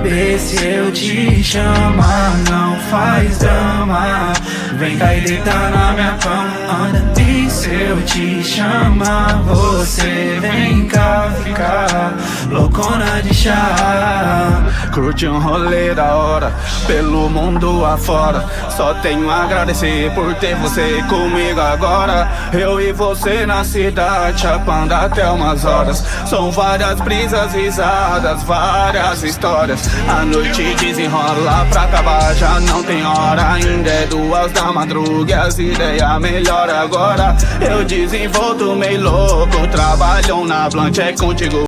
bebê, se eu te chamar, não faz drama. Vem cá e deita na minha cama. E se eu te chamar, você vem cá ficar loucona de chá. Curte um rolê da hora, pelo mundo afora. Só tenho a agradecer por ter você comigo agora. Eu e você na cidade, chapando até umas horas. São várias brisas, risadas, várias histórias. A noite desenrola pra acabar, já não tem hora. Ainda é 2 da madruga e as ideias melhoram agora. Eu desenvolto meio louco, trabalham na Blunt, é contigo.